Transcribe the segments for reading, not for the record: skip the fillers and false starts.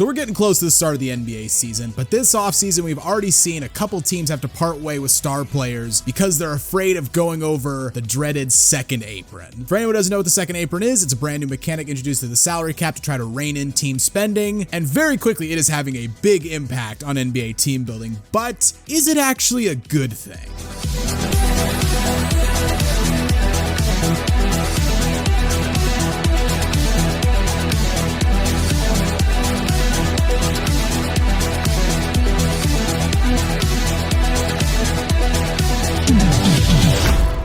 So we're getting close to the start of the NBA season, but this offseason we've already seen a couple teams have to part way with star players because they're afraid of going over the dreaded second apron. For anyone who doesn't know what the second apron is, it's a brand new mechanic introduced to the salary cap to try to rein in team spending, and very quickly it is having a big impact on NBA team building. But is it actually a good thing?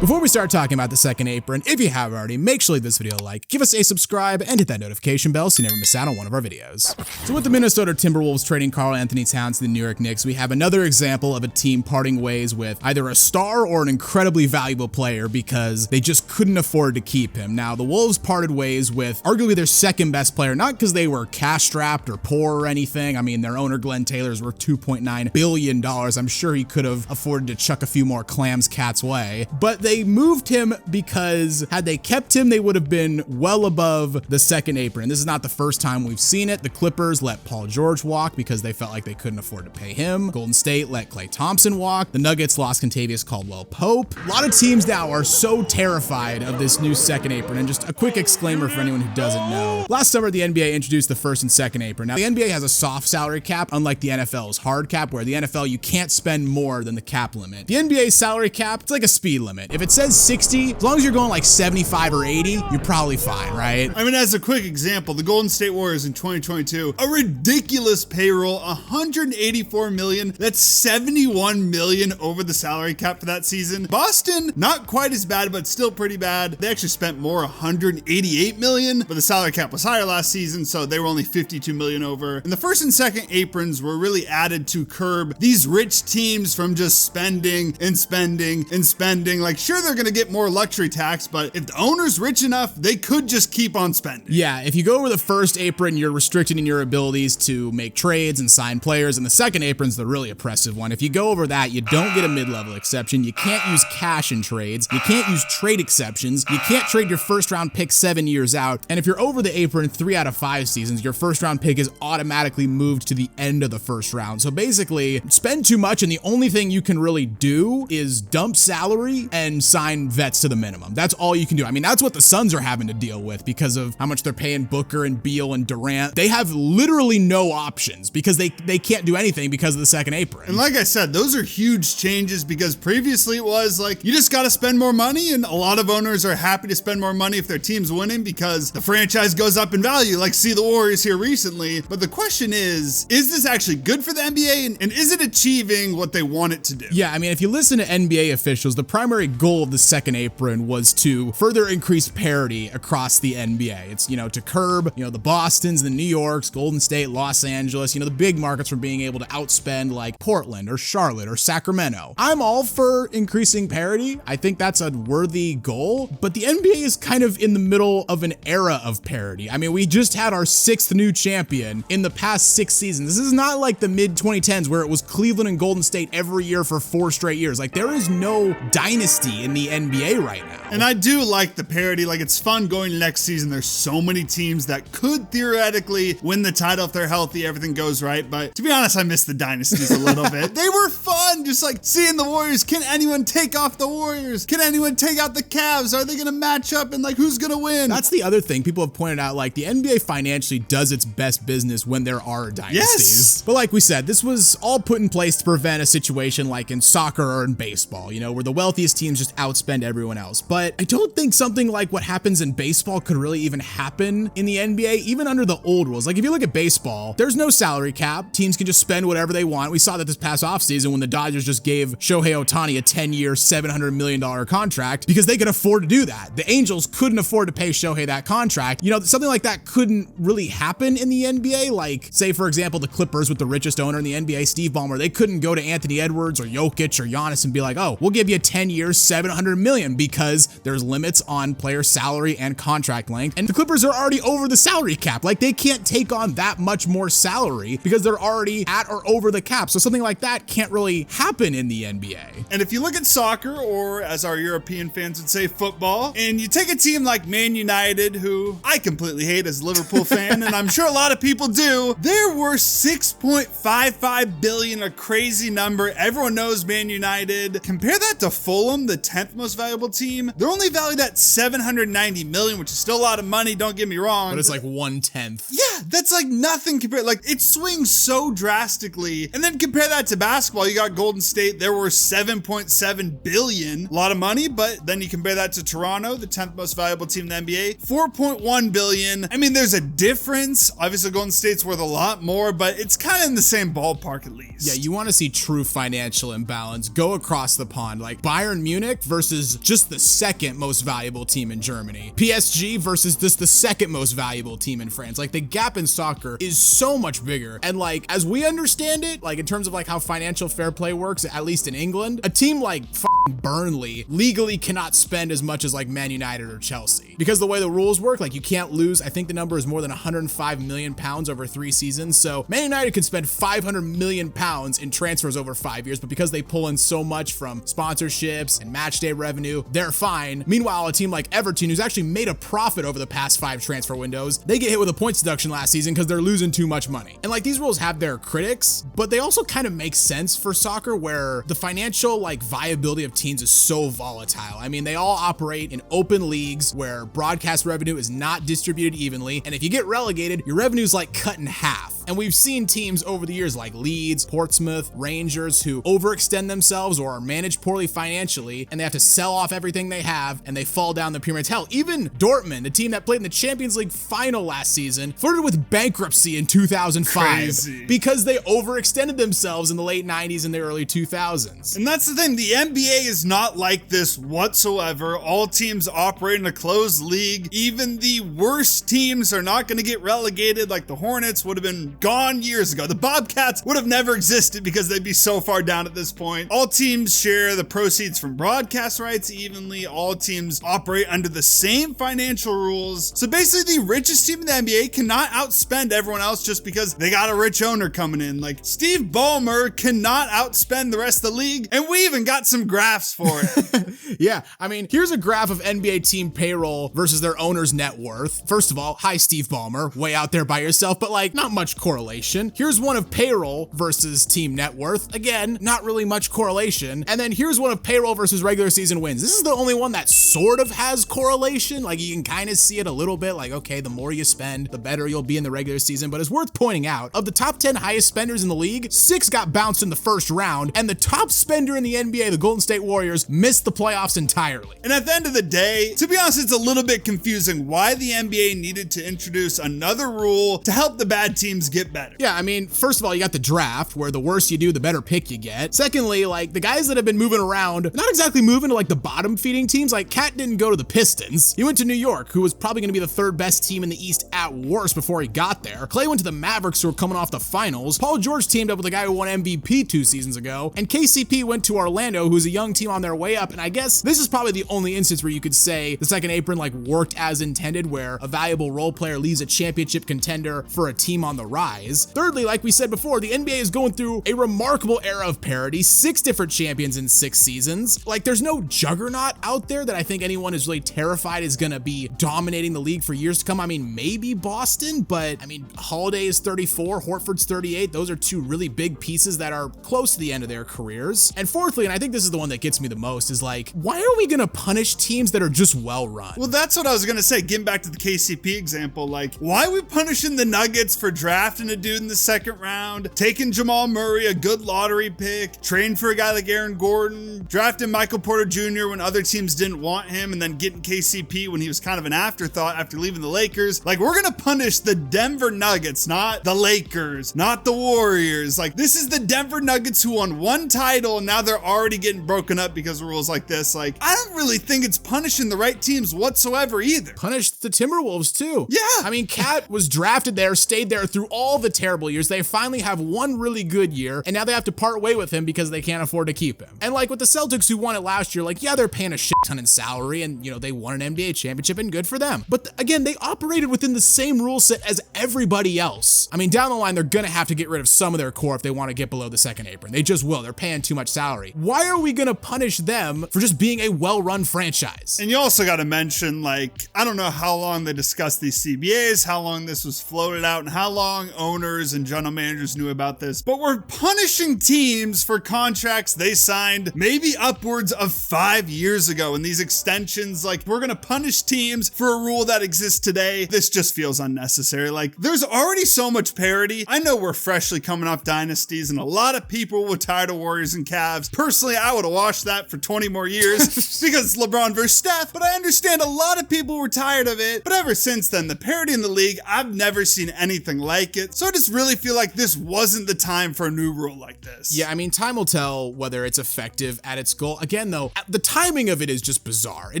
Before we start talking about the second apron, if you haven't already, make sure to leave this video a like, give us a subscribe, and hit that notification bell so you never miss out on one of our videos. So with the Minnesota Timberwolves trading Karl-Anthony Towns to the New York Knicks, we have another example of a team parting ways with either a star or an incredibly valuable player because they just couldn't afford to keep him. Now, the Wolves parted ways with arguably their second best player, not because they were cash-strapped or poor or anything. I mean, their owner, Glenn Taylor, is worth $2.9 billion. I'm sure he could have afforded to chuck a few more clams Cat's way, but they moved him because had they kept him, they would have been well above the second apron. This is not the first time we've seen it. The Clippers let Paul George walk because they felt like they couldn't afford to pay him. Golden State let Klay Thompson walk. The Nuggets lost Kentavious Caldwell-Pope. A lot of teams now are so terrified of this new second apron. And just a quick exclaimer for anyone who doesn't know. Last summer, the NBA introduced the first and second apron. Now, the NBA has a soft salary cap, unlike the NFL's hard cap, where the NFL, you can't spend more than the cap limit. The NBA's salary cap, it's like a speed limit. If it says 60, as long as you're going like 75 or 80, you're probably fine, right? I mean, as a quick example, the Golden State Warriors in 2022, a ridiculous payroll, $184 million. That's $71 million over the salary cap for that season. Boston, not quite as bad, but still pretty bad. They actually spent more, $188 million, but the salary cap was higher last season, so they were only $52 million over. And the first and second aprons were really added to curb these rich teams from just spending and spending and spending. Like, sure, they're gonna get more luxury tax, but if the owner's rich enough, they could just keep on spending. Yeah, if you go over the first apron, you're restricted in your abilities to make trades and sign players, and the second apron's the really oppressive one. If you go over that, you don't get a mid-level exception, you can't use cash in trades, you can't use trade exceptions, you can't trade your first round pick 7 years out, and if you're over the apron 3 out of 5 seasons, your first round pick is automatically moved to the end of the first round. So basically, spend too much, and the only thing you can really do is dump salary and sign vets to the minimum. That's all you can do. I mean, that's what the Suns are having to deal with because of how much they're paying Booker and Beal and Durant. They have literally no options because they can't do anything because of the second apron. And like I said, those are huge changes because previously it was like, you just got to spend more money, and a lot of owners are happy to spend more money if their team's winning because the franchise goes up in value, like see the Warriors here recently. But the question is this actually good for the NBA, and is it achieving what they want it to do? Yeah, I mean, if you listen to NBA officials, the primary goal of the second apron was to further increase parity across the NBA. It's, to curb, the Bostons, the New Yorks, Golden State, Los Angeles, the big markets from being able to outspend like Portland or Charlotte or Sacramento. I'm all for increasing parity. I think that's a worthy goal, but the NBA is kind of in the middle of an era of parity. I mean, we just had our 6th new champion in the past 6 seasons. This is not like the mid 2010s where it was Cleveland and Golden State every year for 4 straight years. Like, there is no dynasty in the NBA right now. And I do like the parity. Like, it's fun going next season. There's so many teams that could theoretically win the title if they're healthy, everything goes right. But to be honest, I miss the dynasties a little bit. They were fun. Just like seeing the Warriors. Can anyone take off the Warriors? Can anyone take out the Cavs? Are they going to match up and like who's going to win? That's the other thing people have pointed out. Like, the NBA financially does its best business when there are dynasties. Yes. But like we said, this was all put in place to prevent a situation like in soccer or in baseball, where the wealthiest teams just outspend everyone else. But I don't think something like what happens in baseball could really even happen in the NBA, even under the old rules. Like, if you look at baseball, there's no salary cap. Teams can just spend whatever they want. We saw that this past offseason when the Dodgers just gave Shohei Ohtani a 10-year, $700 million contract because they could afford to do that. The Angels couldn't afford to pay Shohei that contract. Something like that couldn't really happen in the NBA. Like, say, for example, the Clippers with the richest owner in the NBA, Steve Ballmer, they couldn't go to Anthony Edwards or Jokic or Giannis and be like, oh, we'll give you a 10-year, $700 $700 million because there's limits on player salary and contract length. And the Clippers are already over the salary cap. Like, they can't take on that much more salary because they're already at or over the cap. So something like that can't really happen in the NBA. And if you look at soccer, or as our European fans would say, football, and you take a team like Man United, who I completely hate as a Liverpool fan, and I'm sure a lot of people do, they're worth $6.55 billion, a crazy number. Everyone knows Man United. Compare that to Fulham, the 10th most valuable team. They're only valued at $790 million, which is still a lot of money, don't get me wrong. But it's like 1/10. Yeah, that's like nothing compared. Like, it swings so drastically. And then compare that to basketball. You got Golden State, they're worth $7.7 billion. A lot of money, but then you compare that to Toronto, the 10th most valuable team in the NBA, $4.1 billion. I mean, there's a difference. Obviously, Golden State's worth a lot more, but it's kind of in the same ballpark at least. Yeah, you want to see true financial imbalance. Go across the pond, like Bayern Munich versus just the second most valuable team in Germany. PSG versus just the second most valuable team in France. Like, the gap in soccer is so much bigger. And like, as we understand it, like in terms of like how financial fair play works, at least in England, a team like Burnley legally cannot spend as much as like Man United or Chelsea. Because the way the rules work, like you can't lose, I think the number is more than 105 million pounds over 3 seasons. So Man United could spend 500 million pounds in transfers over 5 years, but because they pull in so much from sponsorships and match day revenue, they're fine. Meanwhile, a team like Everton, who's actually made a profit over the past 5 transfer windows, they get hit with a points deduction last season because they're losing too much money. And like, these rules have their critics, but they also kind of make sense for soccer, where the financial like viability of teams is so volatile. I mean, they all operate in open leagues where broadcast revenue is not distributed evenly, and if you get relegated, your revenue's like cut in half. And we've seen teams over the years like Leeds, Portsmouth, Rangers, who overextend themselves or are managed poorly financially, and they have to sell off everything they have, and they fall down the pyramid. Hell, even Dortmund, a team that played in the Champions League final last season, flirted with bankruptcy in 2005 Crazy. because they overextended themselves in the late 90s and the early 2000s. And that's the thing, the NBA is not like this whatsoever. All teams operate in a closed league. Even the worst teams are not going to get relegated. Like the Hornets would have been gone years ago. The Bobcats would have never existed because they'd be so far down at this point. All teams share the proceeds from broadcast rights evenly. All teams operate under the same financial rules. So basically, the richest team in the NBA cannot outspend everyone else just because they got a rich owner coming in. Like, Steve Ballmer cannot outspend the rest of the league, and we even got some graphs for it. Yeah, I mean, here's a graph of NBA team payroll versus their owner's net worth. First of all, hi Steve Ballmer, way out there by yourself, but like, not much correlation. Here's one of payroll versus team net worth. Again, not really much correlation. And then here's one of payroll versus regular season wins. This is the only one that sort of has correlation. Like, you can kind of see it a little bit, like, okay, the more you spend, the better you'll be in the regular season. But it's worth pointing out, of the top 10 highest spenders in the league, 6 got bounced in the first round, and the top spender in the NBA, the Golden State Warriors, missed the playoffs entirely. And at the end of the day, to be honest, it's a little bit confusing why the NBA needed to introduce another rule to help the bad teams get better. Yeah, I mean, first of all, you got the draft, where the worse you do, the better pick you get. Secondly, like, the guys that have been moving around, not exactly moving to like the bottom feeding teams. Like, Cat didn't go to the Pistons. He went to New York, who was probably going to be the 3rd best team in the East at worst before he got there. Clay went to the Mavericks, who were coming off the finals. Paul George teamed up with a guy who won MVP 2 seasons ago. And KCP went to Orlando, who's a young team on their way up. And I guess this is probably the only instance where you could say the second apron like worked as intended, where a valuable role player leaves a championship contender for a team on the rise. Thirdly, like we said before, the NBA is going through a remarkable era of parity, 6 different champions in 6 seasons. Like, there's no juggernaut out there that I think anyone is really terrified is gonna be dominating the league for years to come. I mean, maybe Boston, but I mean, Holiday is 34, Horford's 38. Those are 2 really big pieces that are close to the end of their careers. And fourthly, and I think this is the one that gets me the most, is like, why are we gonna punish teams that are just well run? Well, that's what I was gonna say. Getting back to the KCP example, like, why are we punishing the Nuggets for drafting a dude in the 2nd round, taking Jamal Murray, a good lottery pick, trading for a guy like Aaron Gordon, drafting Michael Porter Jr. when other teams didn't want him, and then getting KCP when he was kind of an afterthought after leaving the Lakers? Like, we're gonna punish the Denver Nuggets, not the Lakers, not the Warriors. Like, this is the Denver Nuggets who won 1 title, and now they're already getting broken up because of rules like this. Like, I don't really think it's punishing the right teams whatsoever either. Punish the Timberwolves too. Yeah. I mean, Cat was drafted there, stayed there through all all the terrible years, they finally have one really good year, and now they have to part way with him because they can't afford to keep him. And like with the Celtics who won it last year, like, yeah, they're paying a shit ton in salary, and they won an NBA championship, and good for them. But again, they operated within the same rule set as everybody else. I mean, down the line, they're gonna have to get rid of some of their core if they want to get below the second apron. They just will. They're paying too much salary. Why are we gonna punish them for just being a well-run franchise? And you also got to mention, like, I don't know how long they discussed these CBAs, how long this was floated out, and how long owners and general managers knew about this, but we're punishing teams for contracts they signed maybe upwards of 5 years ago. And these extensions, like, we're gonna punish teams for a rule that exists today. This just feels unnecessary. Like, there's already so much parity. I know we're freshly coming off dynasties, and a lot of people were tired of Warriors and Cavs. Personally, I would have watched that for 20 more years because LeBron versus Steph, but I understand a lot of people were tired of it. But ever since then, the parity in the league, I've never seen anything like it. So I just really feel like this wasn't the time for a new rule like this. Yeah, I mean, time will tell whether it's effective at its goal. Again, though, the timing of it is just bizarre. It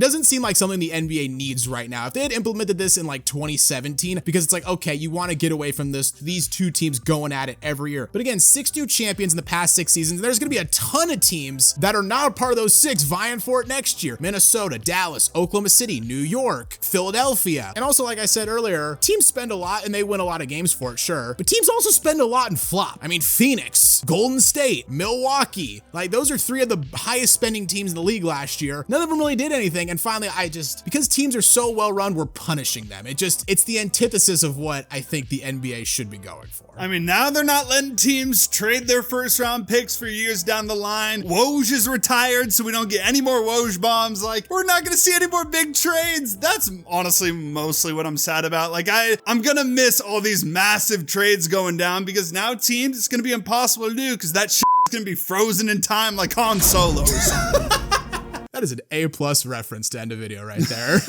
doesn't seem like something the NBA needs right now. If they had implemented this in like 2017, because it's like, okay, you want to get away from these two teams going at it every year. But again, 6 new champions in the past 6 seasons. There's going to be a ton of teams that are not a part of those 6 vying for it next year. Minnesota, Dallas, Oklahoma City, New York, Philadelphia. And also, like I said earlier, teams spend a lot and they win a lot of games for it, sure. But teams also spend a lot and flop. I mean, Phoenix, Golden State, Milwaukee, like those are 3 of the highest spending teams in the league last year. None of them really did anything. And finally, because teams are so well run, we're punishing them. It's the antithesis of what I think the NBA should be going for. I mean, now they're not letting teams trade their first round picks for years down the line. Woj is retired, so we don't get any more Woj bombs. Like, we're not going to see any more big trades. That's honestly mostly what I'm sad about. Like, I'm going to miss all these massive trades going down because now teams, it's going to be impossible to do because that shit is going to be frozen in time like Han Solo's. That is an A+ reference to end a video right there.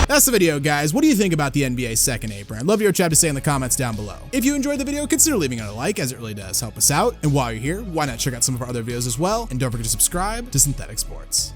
That's the video, guys. What do you think about the NBA Second Apron? I'd love your chat to say in the comments down below. If you enjoyed the video, consider leaving it a like, as it really does help us out. And while you're here, why not check out some of our other videos as well? And don't forget to subscribe to Synthetic Sports.